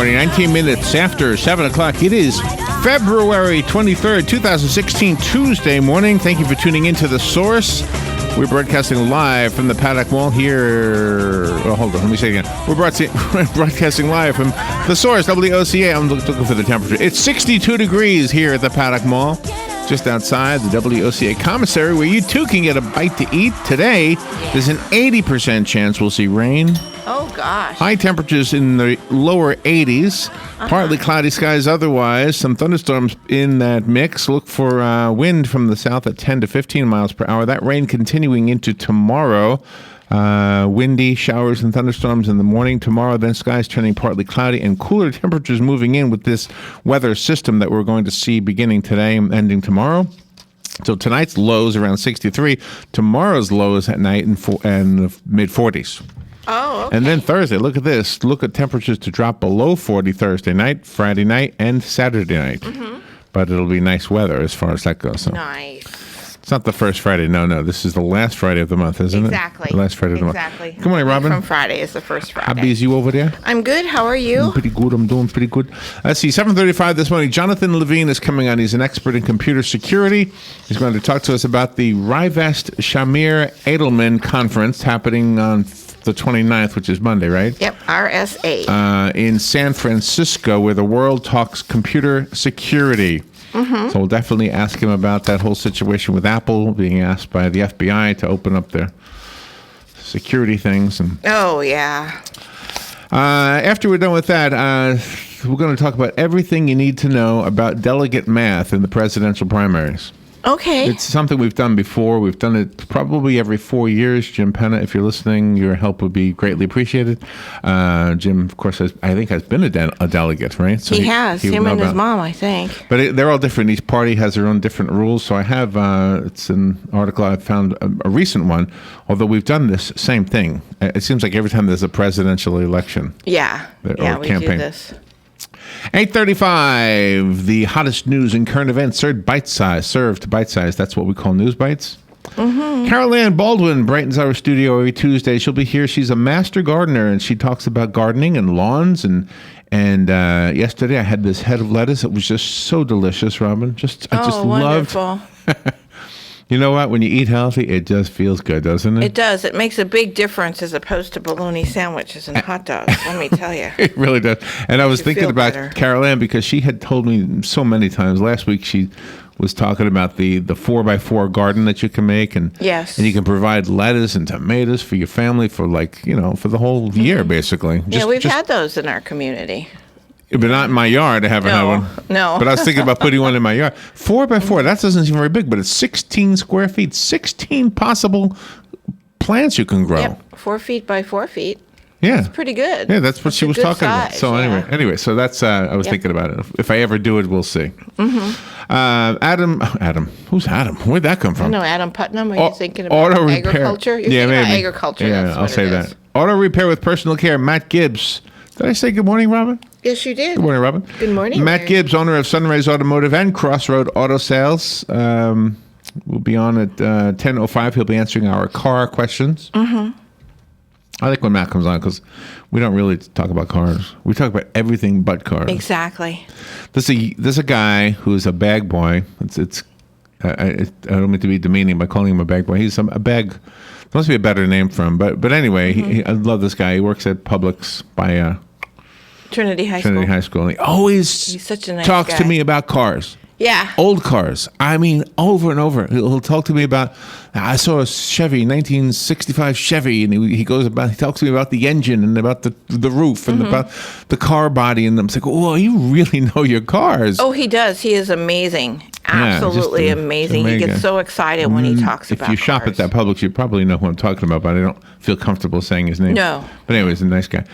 morning, 19 minutes after 7 o'clock. It is February 23rd, 2016, Tuesday morning. Thank you for tuning in to The Source. We're broadcasting live from the Paddock Mall here. Oh, hold on, let me say it again. We're broadcasting live from The Source, WOCA. I'm looking for the temperature. It's 62 degrees here at the Paddock Mall, just outside the WOCA commissary, where you too can get a bite to eat. Today, there's an 80% chance we'll see rain. Oh, gosh. High temperatures in the lower 80s. Partly cloudy skies otherwise. Some thunderstorms in that mix. Look for wind from the south at 10 to 15 miles per hour. That rain continuing into tomorrow. Windy showers and thunderstorms in the morning. Tomorrow, then skies turning partly cloudy and cooler temperatures moving in with this weather system that we're going to see beginning today and ending tomorrow. So tonight's lows around 63. Tomorrow's lows at night in the mid-40s. Oh, okay. And then Thursday, look at this. Look at temperatures to drop below 40 Thursday night, Friday night, and Saturday night. Mm-hmm. But it'll be nice weather as far as that goes. So. Nice. It's not the first Friday. No. This is the last Friday of the month, isn't Exactly. it? The last Friday of the month. Exactly. Good morning, Robin. From Friday is the first Friday. How busy you over there? I'm good. How are you? I'm pretty good. I'm doing pretty good. Let's see. 7:35 this morning. Jonathan Levine is coming on. He's an expert in computer security. He's going to talk to us about the Rivest Shamir Edelman conference happening on the 29th, which is Monday, right? Yep, RSA. In San Francisco, where the world talks computer security. Mm-hmm. So we'll definitely ask him about that whole situation with Apple being asked by the FBI to open up their security things. And oh, yeah. after we're done with that, we're going to talk about everything you need to know about delegate math in the presidential primaries. Okay. It's something we've done before. We've done it probably every 4 years. Jim Penna, if you're listening, your help would be greatly appreciated. Jim, of course, has been a delegate, right? So he has. Him and his mom, I think. But they're all different. Each party has their own different rules. So I have, it's an article I found, a recent one, although we've done this same thing. It seems like every time there's a presidential election. Yeah. Or we campaign. do this. 8:35, the hottest news and current events served bite-size. That's what we call news bites. Mm-hmm. Carol Ann Baldwin brightens our studio every Tuesday. She'll be here. She's a master gardener, and she talks about gardening and lawns. And yesterday I had this head of lettuce. It was just so delicious, Robin. I just wonderful. loved. You know what? When you eat healthy, it just feels good, doesn't it? It does. It makes a big difference as opposed to bologna sandwiches and hot dogs, let me tell you. It really does. And I was thinking about better. Carol Ann because she had told me so many times. Last week she was talking about the 4x4 garden that you can make. And, yes. And you can provide lettuce and tomatoes for your family for for the whole year, basically. We've had those in our community. But not in my yard. I haven't had one. No. But I was thinking about putting one in my yard. 4x4, that doesn't seem very big, but it's 16 square feet, 16 possible plants you can grow. Yep, 4 feet by 4 feet. Yeah. It's pretty good. Yeah, that's what she was talking about. So anyway, so that's, I was thinking about it. If I ever do it, we'll see. Mm-hmm. Adam, who's Adam? Where'd that come from? I know, Adam Putnam. Are you thinking about agriculture? You're thinking about agriculture. Yeah, I'll say that. Auto repair with personal care, Matt Gibbs. Did I say good morning, Robin? Yes, you did. Good morning, Robin. Good morning. Matt Gibbs, owner of Sunrise Automotive and Crossroad Auto Sales. We'll be on at 10:05. He'll be answering our car questions. Mm-hmm. I like when Matt comes on because we don't really talk about cars. We talk about everything but cars. Exactly. There's a guy who's a bag boy. I don't mean to be demeaning by calling him a bag boy. He's a bag. There must be a better name for him. But anyway, mm-hmm. I love this guy. He works at Publix by Trinity High School. And he always He's such a nice talks guy. to me about cars. Yeah. Old cars. I mean, over and over. He'll talk to me about, I saw a Chevy, 1965 Chevy, and he talks to me about the engine and about the roof and about the car body. And I'm like, oh, you really know your cars. Oh, he does. He is amazing. Absolutely amazing. He gets so excited when he talks about cars. If you shop at that Publix, you probably know who I'm talking about, but I don't feel comfortable saying his name. No. But anyways, a nice guy.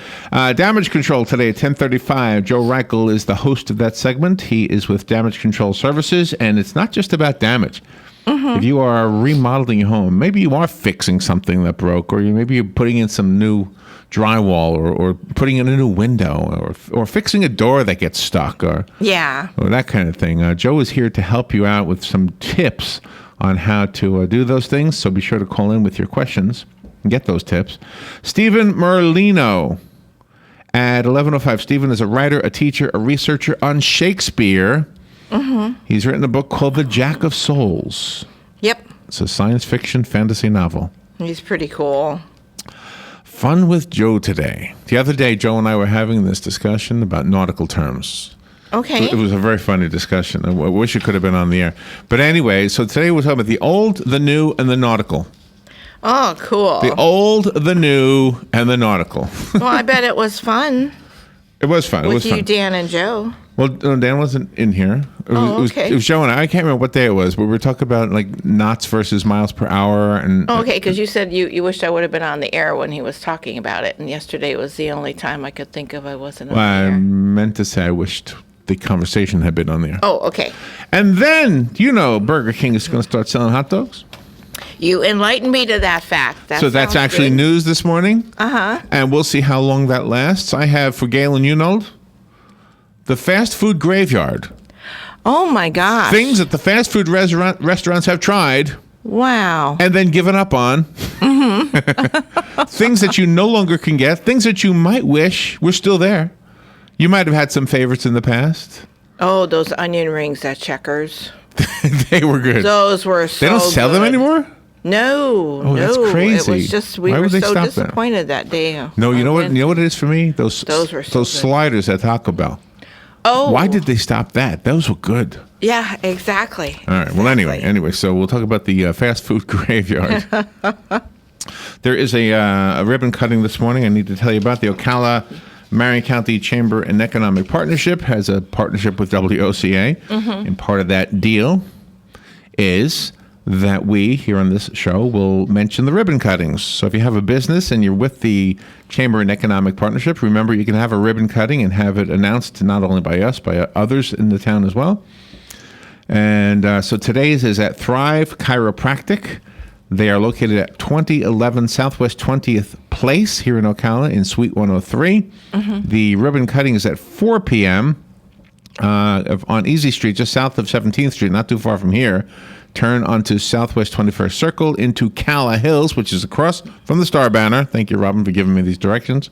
Damage Control today at 10:35. Joe Reichel is the host of that segment. He is with Damage Control Services, and it's not just about damage. Mm-hmm. If you are remodeling your home, maybe you are fixing something that broke, or maybe you're putting in some new drywall, or putting in a new window, or fixing a door that gets stuck, or that kind of thing. Joe is here to help you out with some tips on how to do those things. So be sure to call in with your questions and get those tips. Stephen Merlino At 11:05, Stephen is a writer, a teacher, a researcher on Shakespeare. He's written a book called The Jack of Souls. Yep. It's a science fiction fantasy novel. He's pretty cool. Fun with Joe today. The other day, Joe and I were having this discussion about nautical terms. Okay. It was a very funny discussion. I wish it could have been on the air. But anyway, so today we're talking about the old, the new, and the nautical. Oh, cool. The old, the new, and the nautical. Well, I bet it was fun. It was fun. With you, Dan, and Joe. Well, Dan wasn't in here. Okay. It was Joe and I can't remember what day it was, but we were talking about like knots versus miles per hour. And okay, because you said you wished I would have been on the air when he was talking about it, and yesterday was the only time I could think of I wasn't on the air. I meant to say I wished the conversation had been on the air. Oh, okay. And then, Burger King is going to start selling hot dogs? You enlightened me to that fact. So that's actually good. news this morning? Uh-huh. And we'll see how long that lasts. I have for Gail and Unold, the fast food graveyard. Oh, my gosh. Things that the fast food restaurants have tried. Wow. And then given up on. Things that you no longer can get. Things that you might wish were still there. You might have had some favorites in the past. Oh, those onion rings at Checkers. They were good. Those were so They don't sell them anymore? No. Oh, that's crazy. It was just, we were so disappointed that day. No, you know what it is for me? Those were so good. sliders at Taco Bell. Oh. Why did they stop that? Those were good. Yeah, exactly. All right. Well, anyway, so we'll talk about the fast food graveyard. There is a ribbon cutting this morning I need to tell you about. The Ocala Marion County Chamber and Economic Partnership has a partnership with WOCA. And part of that deal is that we, here on this show, will mention the ribbon cuttings. So if you have a business and you're with the Chamber and Economic Partnership, remember you can have a ribbon cutting and have it announced not only by us, by others in the town as well. And so today's is at Thrive Chiropractic. They are located at 2011 Southwest 20th Place here in Ocala in Suite 103. The ribbon cutting is at 4 p.m. On Easy Street, just south of 17th Street, not too far from here. Turn onto Southwest 21st Circle into Calla Hills, which is across from the Star Banner. Thank you, Robin, for giving me these directions.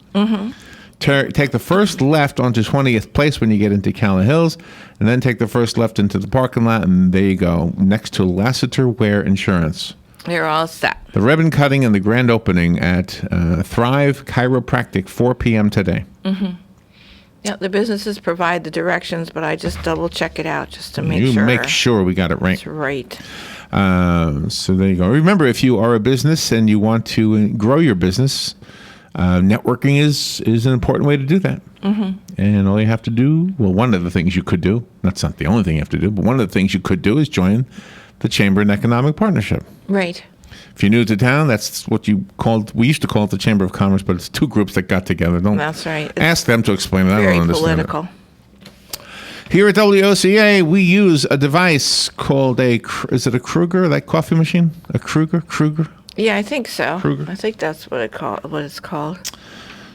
Take the first left onto 20th Place when you get into Calla Hills, and then take the first left into the parking lot, and there you go, next to Lassiter Ware Insurance. You're all set. The ribbon cutting and the grand opening at Thrive Chiropractic, 4 p.m. today. Yeah, the businesses provide the directions, but I just double check it out just to make sure. You make sure we got it right. That's right. So there you go. Remember, if you are a business and you want to grow your business, networking is an important way to do that. And all you have to do, well, one of the things you could do, that's not the only thing you have to do, but one of the things you could do is join the Chamber and Economic Partnership. Right. If you're new to town, that's what we used to call it the Chamber of Commerce, but it's two groups that got together. That's right. Ask them to explain it. I don't understand political. It. Here at WOCA, we use a device called is it a Kruger, that coffee machine? A Kruger? Yeah, I think so. Kruger. I think that's what it's called.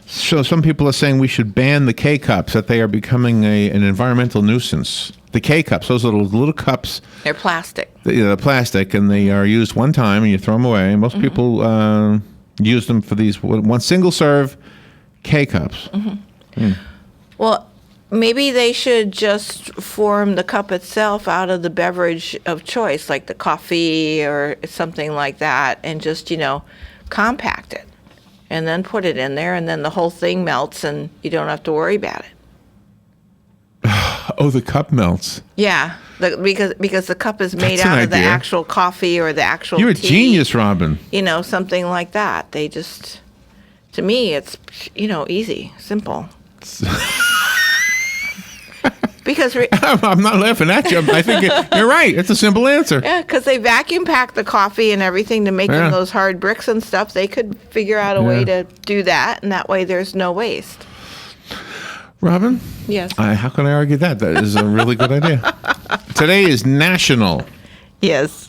So some people are saying we should ban the K-Cups, that they are becoming an environmental nuisance. The K-Cups, those little cups. They're plastic. They're plastic, and they are used one time, and you throw them away. Most people use them for these one single-serve K-Cups. Well, maybe they should just form the cup itself out of the beverage of choice, like the coffee or something like that, and just, compact it. And then put it in there, and then the whole thing melts, and you don't have to worry about it. Oh, the cup melts. Yeah, because the cup is made That's an out of the idea. actual coffee or the actual You're a tea, genius, Robin. Something like that. They just, to me, it's, easy, simple. Because I'm not laughing at you. I think you're right. It's a simple answer. Yeah, because they vacuum pack the coffee and everything to make them those hard bricks and stuff. They could figure out a way to do that, and that way there's no waste. Robin? Yes. How can I argue that? That is a really good idea. Today is National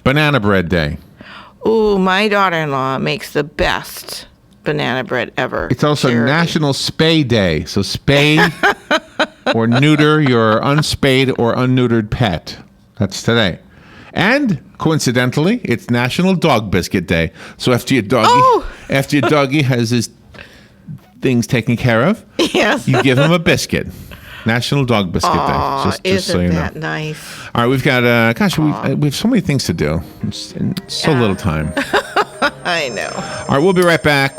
Banana Bread Day. Ooh, my daughter-in-law makes the best banana bread ever. It's also National Spay Day. So spay or neuter your unspayed or unneutered pet. That's today. And coincidentally, it's National Dog Biscuit Day. So after your doggy has his things taken care of, Yes. you give them a biscuit. National Dog Biscuit Day. Just Isn't so you know. that nice? All right, we've got, we have so many things to do. So little time. I know. All right, we'll be right back.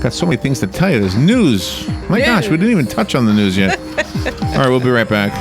Got so many things to tell you. There's news. My gosh, we didn't even touch on the news yet. All right, we'll be right back.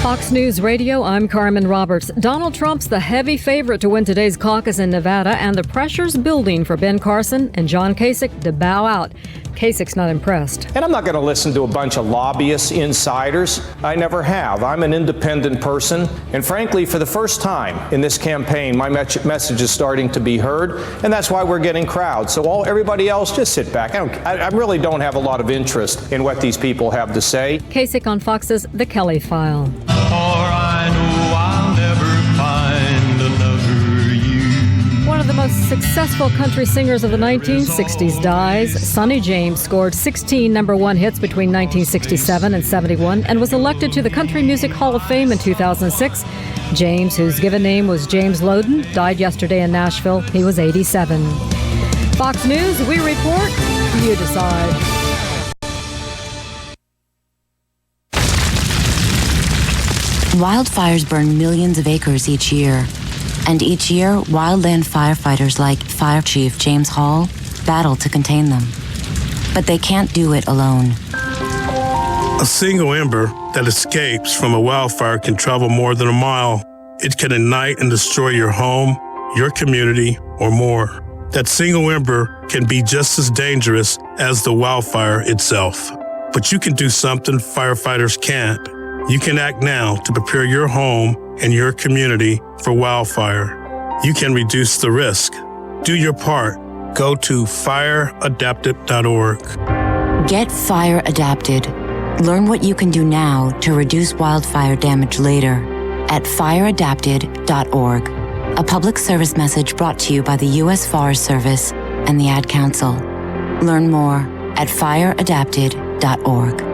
Fox News Radio, I'm Carmen Roberts. Donald Trump's the heavy favorite to win today's caucus in Nevada, and the pressure's building for Ben Carson and John Kasich to bow out. Kasich's not impressed. And I'm not going to listen to a bunch of lobbyists, insiders. I never have. I'm an independent person. And frankly, for the first time in this campaign, my message is starting to be heard. And that's why we're getting crowds. So everybody else, just sit back. I really don't have a lot of interest in what these people have to say. Kasich on Fox's The Kelly File. For I know I'll never find another you. One of the most successful country singers of the 1960s dies. Sonny James scored 16 number one hits between 1967 and 71 and was elected to the Country Music Hall of Fame in 2006. James, whose given name was James Lowden, died yesterday in Nashville. He was 87. Fox News, we report, you decide. Wildfires burn millions of acres each year. And each year, wildland firefighters like Fire Chief James Hall battle to contain them. But they can't do it alone. A single ember that escapes from a wildfire can travel more than a mile. It can ignite and destroy your home, your community, or more. That single ember can be just as dangerous as the wildfire itself. But you can do something firefighters can't. You can act now to prepare your home and your community for wildfire. You can reduce the risk. Do your part. Go to fireadapted.org. Get Fire Adapted. Learn what you can do now to reduce wildfire damage later at fireadapted.org. A public service message brought to you by the U.S. Forest Service and the Ad Council. Learn more at fireadapted.org.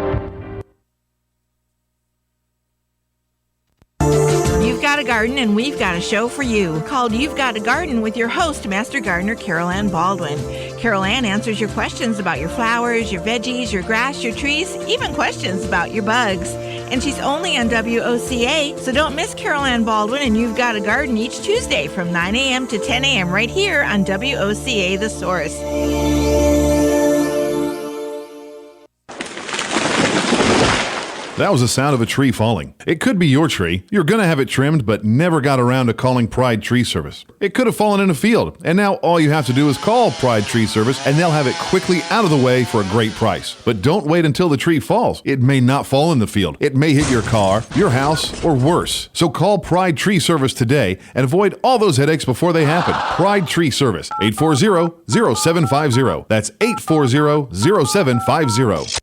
You've got a garden and we've got a show for you called You've Got a Garden with your host, Master Gardener Carol Ann Baldwin. Carol Ann answers your questions about your flowers, your veggies, your grass, your trees, even questions about your bugs. And she's only on WOCA, so don't miss Carol Ann Baldwin and You've Got a Garden each Tuesday from 9 a.m. to 10 a.m. right here on WOCA The Source. That was the sound of a tree falling. It could be your tree. You're going to have it trimmed, but never got around to calling Pride Tree Service. It could have fallen in a field, and now all you have to do is call Pride Tree Service, and they'll have it quickly out of the way for a great price. But don't wait until the tree falls. It may not fall in the field. It may hit your car, your house, or worse. So call Pride Tree Service today and avoid all those headaches before they happen. Pride Tree Service, 840-0750. That's 840-0750.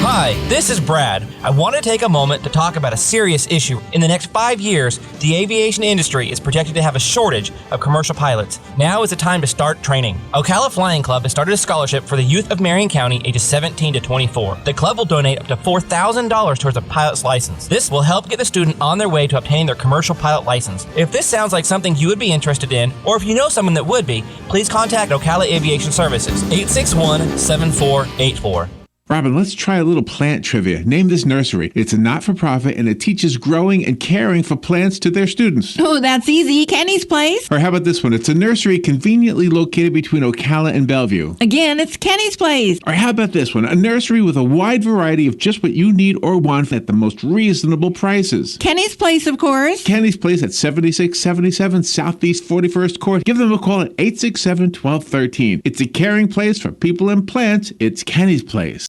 Hi, this is Brad. I want to take a moment to talk about a serious issue. In the next 5 years, the aviation industry is projected to have a shortage of commercial pilots. Now is the time to start training. Ocala Flying Club has started a scholarship for the youth of Marion County ages 17 to 24. The club will donate up to $4,000 towards a pilot's license. This will help get the student on their way to obtaining their commercial pilot license. If this sounds like something you would be interested in, or if you know someone that would be, please contact Ocala Aviation Services, 861-7484. Robin, let's try a little plant trivia. Name this nursery. It's a not-for-profit, and it teaches growing and caring for plants to their students. Oh, that's easy. Kenny's Place. Or how about this one? It's a nursery conveniently located between Ocala and Bellevue. Again, it's Kenny's Place. Or how about this one? A nursery with a wide variety of just what you need or want at the most reasonable prices. Kenny's Place, of course. Kenny's Place at 7677 Southeast 41st Court. Give them a call at 867-1213. It's a caring place for people and plants. It's Kenny's Place.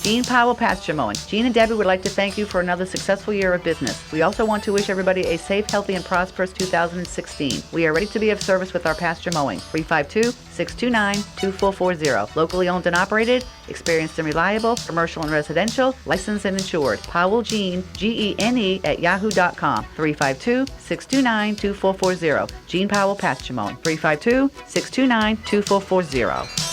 Gene Powell Pasture Mowing. Gene and Debbie would like to thank you for another successful year of business. We also want to wish everybody a safe, healthy, and prosperous 2016. We are ready to be of service with our pasture mowing. 352-629-2440. Locally owned and operated, experienced and reliable, commercial and residential, licensed and insured. Powell Gene, Gene at yahoo.com. 352-629-2440. Gene Powell Pasture Mowing. 352-629-2440.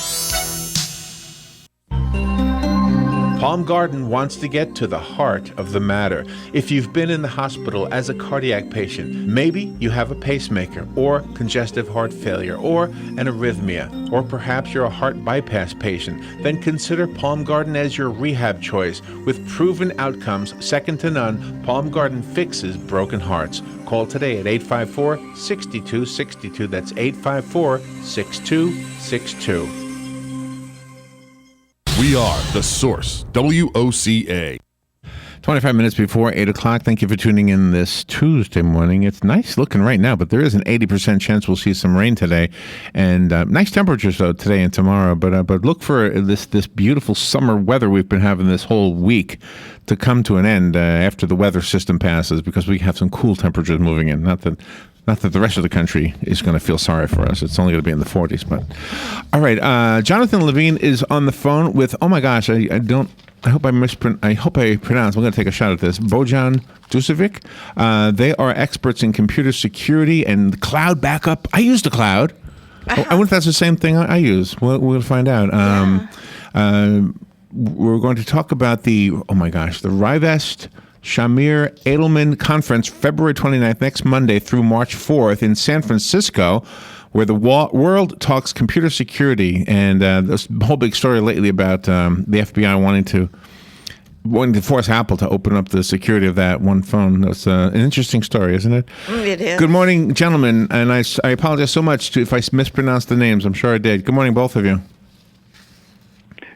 Palm Garden wants to get to the heart of the matter. If you've been in the hospital as a cardiac patient, maybe you have a pacemaker or congestive heart failure or an arrhythmia, or perhaps you're a heart bypass patient, then consider Palm Garden as your rehab choice. With proven outcomes second to none, Palm Garden fixes broken hearts. Call today at 854-6262. That's 854-6262. We are The Source, WOCA. 25 minutes before 8 o'clock. Thank you for tuning in this Tuesday morning. It's nice looking right now, but there is an 80% chance we'll see some rain today. And nice temperatures, though, today and tomorrow. But look for this beautiful summer weather we've been having this whole week to come to an end after the weather system passes, because we have some cool temperatures moving in. Not that the rest of the country is going to feel sorry for us. It's only going to be in the 40s. But all right, Jonathan Levine is on the phone with, oh my gosh, I hope I pronounce. I'm going to take a shot at this. Bojan Dusevic. They are experts in computer security and cloud backup. I use the cloud. I wonder if that's the same thing I use. We'll find out. We're going to talk about the Rivest Shamir Edelman Conference, February 29th, next Monday through March 4th in San Francisco, where the world talks computer security. And this whole big story lately about the FBI wanting to force Apple to open up the security of that one phone. That's an interesting story, isn't it? It is. Good morning, gentlemen. And I apologize so much if I mispronounced the names. I'm sure I did. Good morning, both of you.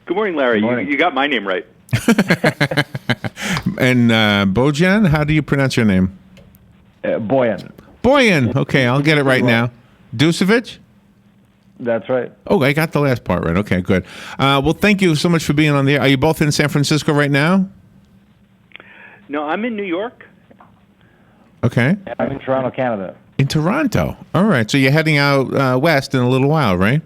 Good morning, Larry. Good morning. You got my name right. And Bojan, how do you pronounce your name? Boyan. Boyan. Okay, I'll get it right now. Dusevic? That's right. Oh, I got the last part right. Okay, good. Well, thank you so much for being on the air. Are you both in San Francisco right now? No, I'm in New York. Okay. I'm in Toronto, Canada. In Toronto. All right. So you're heading out west in a little while, right?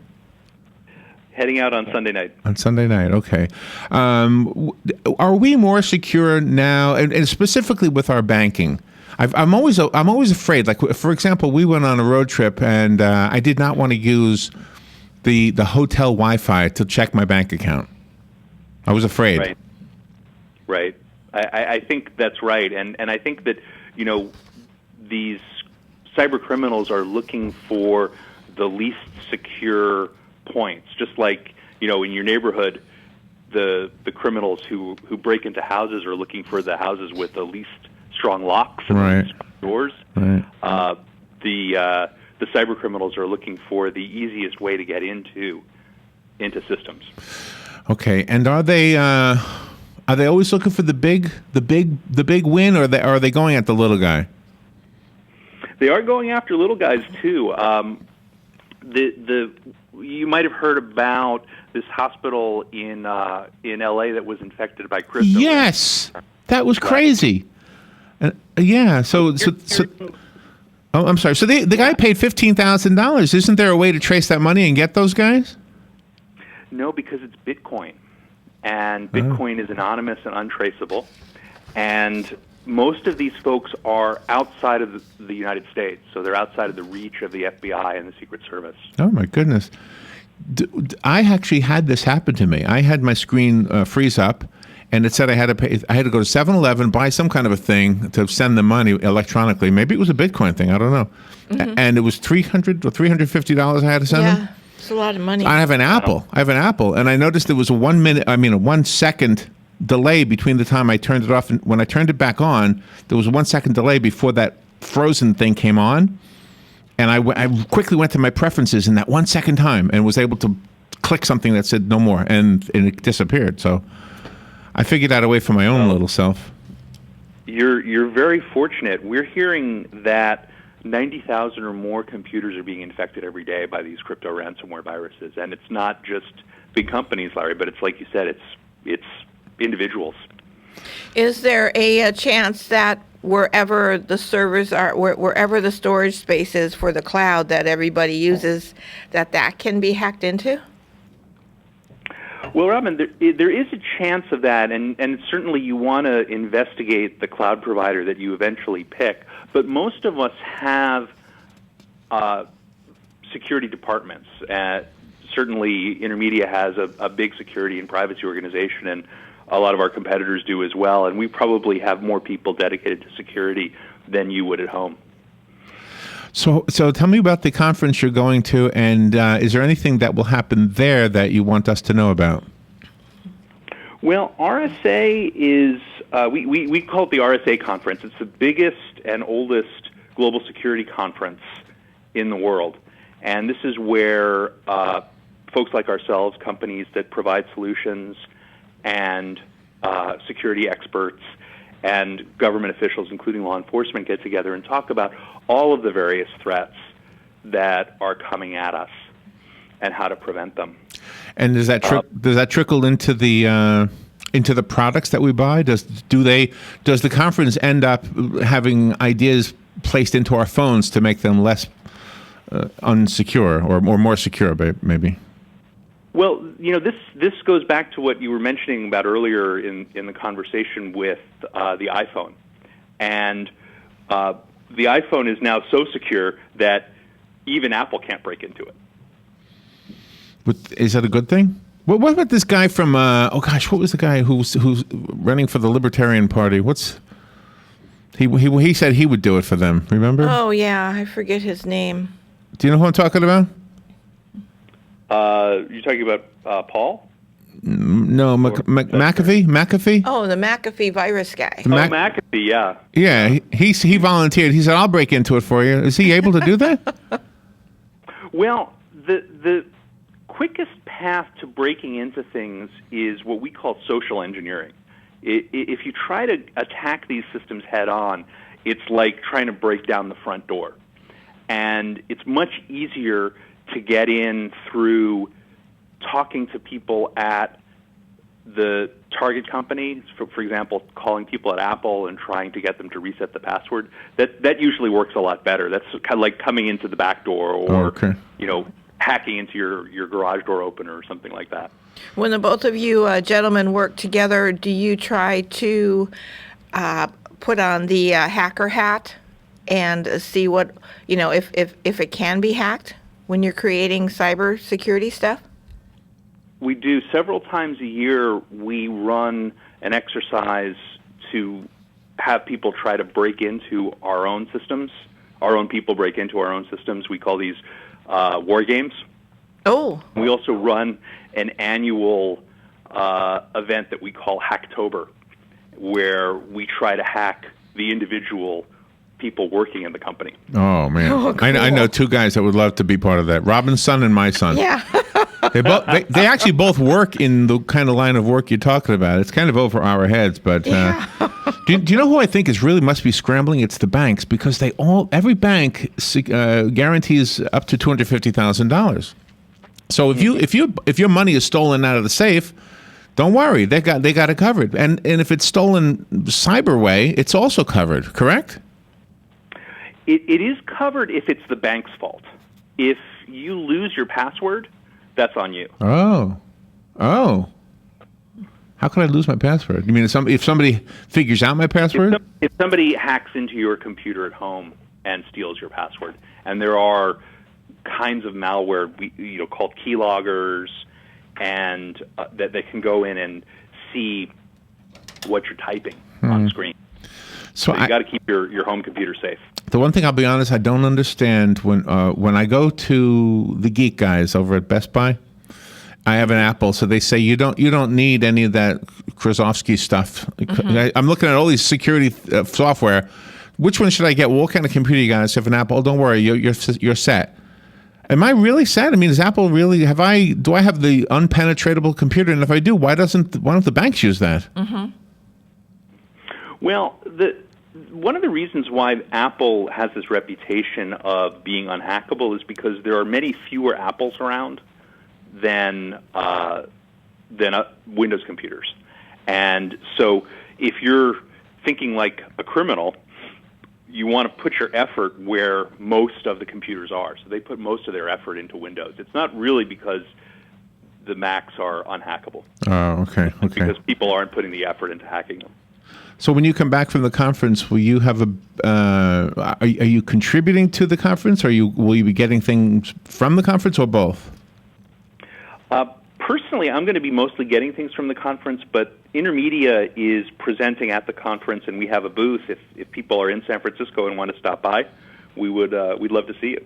Heading out on Sunday night. On Sunday night, okay. Are we more secure now, and specifically with our banking? I'm always afraid. Like, for example, we went on a road trip, and I did not want to use the hotel Wi-Fi to check my bank account. I was afraid. Right. I think that's right, and I think that these cyber criminals are looking for the least secure points, just like in your neighborhood, the criminals who break into houses are looking for the houses with the least strong locks and right. doors. Right. The cyber criminals are looking for the easiest way to get into systems. Okay, and are they always looking for the big win, or are they going at the little guy? They are going after little guys too. You might have heard about this hospital in L.A. that was infected by crypto. Yes, that was crazy. Yeah. So. Oh, I'm sorry. So the guy paid $15,000. Isn't there a way to trace that money and get those guys? No, because it's Bitcoin, and Bitcoin is anonymous and untraceable, and most of these folks are outside of the United States, so they're outside of the reach of the FBI and the Secret Service. Oh, my goodness. I actually had this happen to me. I had my screen freeze up, and it said I had to pay. I had to go to 7-Eleven, buy some kind of a thing to send the money electronically. Maybe it was a Bitcoin thing. I don't know. Mm-hmm. And it was $300 or $350 I had to send them. Yeah, it's a lot of money. I have an Apple, and I noticed there was a 1 second delay between the time I turned it off and when I turned it back on. There was a 1 second delay before that frozen thing came on, and I quickly went to my preferences in that 1 second time and was able to click something that said no more, and it disappeared. So I figured out a way for my own little self. You're very fortunate. We're hearing that 90,000 or more computers are being infected every day by these crypto ransomware viruses, and it's not just big companies, Larry, but it's like you said, it's individuals. Is there a chance that wherever the servers are, wherever the storage space is for the cloud that everybody uses, that can be hacked into? Well, Robin, there is a chance of that, and certainly you want to investigate the cloud provider that you eventually pick. But most of us have security departments. Certainly, Intermedia has a big security and privacy organization, and a lot of our competitors do as well. And we probably have more people dedicated to security than you would at home. So tell me about the conference you're going to, and is there anything that will happen there that you want us to know about? Well, RSA is, we call it the RSA conference. It's the biggest and oldest global security conference in the world. And this is where folks like ourselves, companies that provide solutions, and security experts, and government officials, including law enforcement, get together and talk about all of the various threats that are coming at us and how to prevent them. And does that trickle into the products that we buy? Does the conference end up having ideas placed into our phones to make them less unsecure or more secure, maybe? Well, this goes back to what you were mentioning about earlier in the conversation with the iPhone. And the iPhone is now so secure that even Apple can't break into it. Is that a good thing? What about this guy from, what was the guy who's running for the Libertarian Party? He said he would do it for them, remember? Oh, yeah, I forget his name. Do you know who I'm talking about? You're talking about Paul? No, McAfee? McAfee? Oh, the McAfee virus guy. McAfee, yeah. Yeah, he volunteered. He said, I'll break into it for you. Is he able to do that? Well, the quickest path to breaking into things is what we call social engineering. If you try to attack these systems head on, it's like trying to break down the front door. And it's much easier to get in through talking to people at the target company, for example, calling people at Apple and trying to get them to reset the password. That usually works a lot better. That's kind of like coming into the back door or hacking into your garage door opener or something like that. When the both of you gentlemen work together, do you try to put on the hacker hat and see what, if it can be hacked when you're creating cyber security stuff? We do. Several times a year, we run an exercise to have people try to break into our own systems. Our own people break into our own systems. We call these war games. Oh. We also run an annual event that we call Hacktober, where we try to hack the individual people working in the company. Oh, man. Oh, cool. I know two guys that would love to be part of that. Robin's son and my son. Yeah. They actually both work in the kind of line of work you're talking about. It's kind of over our heads, but do you know who I think really must be scrambling? It's the banks, because every bank guarantees up to $250,000. So if your money is stolen out of the safe, don't worry, they got it covered. And if it's stolen cyber way, it's also covered. Correct? It is covered if it's the bank's fault. If you lose your password, that's on you. Oh. How could I lose my password? You mean if somebody figures out my password? If somebody hacks into your computer at home and steals your password, and there are kinds of malware called keyloggers, and that they can go in and see what you're typing on screen. So you got to keep your home computer safe. The one thing, I'll be honest, I don't understand when I go to the geek guys over at Best Buy. I have an Apple, so they say you don't need any of that Krasovsky stuff. Mm-hmm. I'm looking at all these security software. Which one should I get? Well, what kind of computer you guys have? An Apple? Oh, don't worry, you're set. Am I really set? I mean, is Apple really? Do I have the unpenetratable computer? And if I do, why don't the banks use that? Mm-hmm. Well, one of the reasons why Apple has this reputation of being unhackable is because there are many fewer Apples around than Windows computers. And so if you're thinking like a criminal, you want to put your effort where most of the computers are. So they put most of their effort into Windows. It's not really because the Macs are unhackable. Oh, okay. It's because people aren't putting the effort into hacking them. So when you come back from the conference, will you have are you contributing to the conference? Or will you be getting things from the conference, or both? Personally, I'm going to be mostly getting things from the conference, but Intermedia is presenting at the conference, and we have a booth. If people are in San Francisco and want to stop by, we'd love to see you.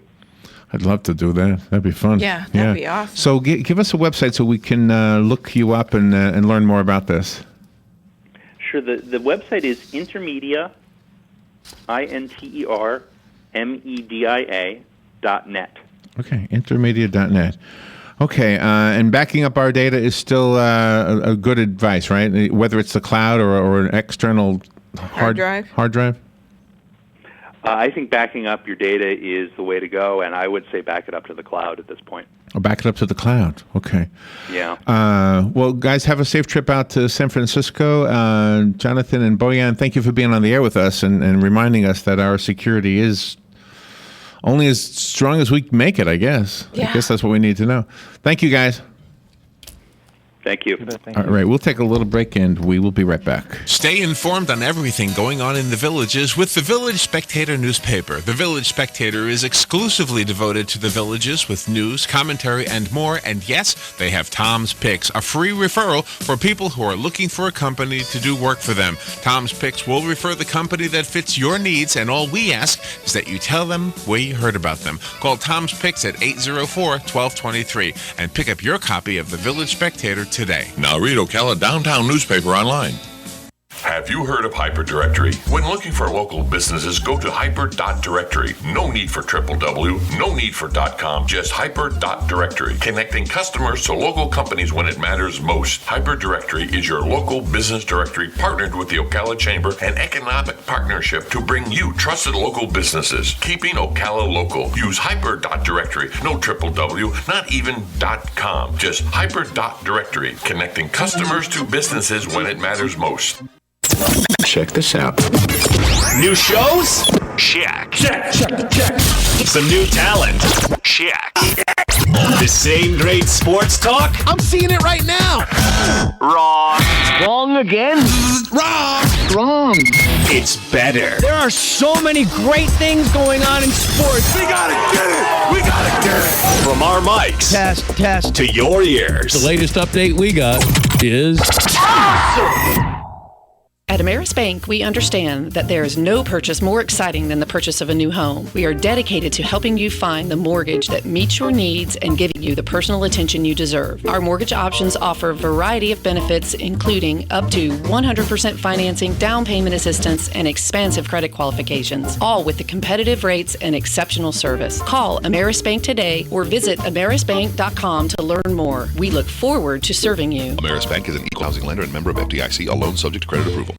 I'd love to do that. That'd be fun. Yeah, that'd be awesome. So give us a website so we can look you up and learn more about this. Sure. The website is Intermedia, INTERMEDIA.net. Okay, intermedia.net. Okay, and backing up our data is still a good advice, right? Whether it's the cloud or an external hard drive? Hard drive? I think backing up your data is the way to go, and I would say back it up to the cloud at this point. Oh, back it up to the cloud. Okay. Yeah. Well, guys, have a safe trip out to San Francisco. Jonathan and Boyan, thank you for being on the air with us and reminding us that our security is only as strong as we make it, I guess. Yeah. I guess that's what we need to know. Thank you, guys. Thank you. All right, we'll take a little break and we will be right back. Stay informed on everything going on in the Villages with the Village Spectator newspaper. The Village Spectator is exclusively devoted to the Villages with news, commentary, and more. And yes, they have Tom's Picks, a free referral for people who are looking for a company to do work for them. Tom's Picks will refer the company that fits your needs, and all we ask is that you tell them where you heard about them. Call Tom's Picks at 804-1223 and pick up your copy of the Village Spectator today. Now read Ocala Downtown newspaper online. Have you heard of Hyperdirectory? When looking for local businesses, go to hyper.directory. No need for www, no need for .com, just hyper.directory. Connecting customers to local companies when it matters most. Hyperdirectory is your local business directory partnered with the Ocala Chamber and Economic Partnership to bring you trusted local businesses. Keeping Ocala local. Use hyper.directory. No www, not even .com, just hyper.directory. Connecting customers to businesses when it matters most. Check this out. New shows? Check. Check. Some new talent? Check. The same great sports talk? I'm seeing it right now. Wrong. Wrong again? Wrong. It's better. There are so many great things going on in sports. We gotta get it. From our mics. Test. To your ears. The latest update we got is... awesome. At Ameris Bank, we understand that there is no purchase more exciting than the purchase of a new home. We are dedicated to helping you find the mortgage that meets your needs and giving you the personal attention you deserve. Our mortgage options offer a variety of benefits, including up to 100% financing, down payment assistance, and expansive credit qualifications, all with the competitive rates and exceptional service. Call Ameris Bank today or visit amerisbank.com to learn more. We look forward to serving you. Ameris Bank is an equal housing lender and member of FDIC, all loans subject to credit approval.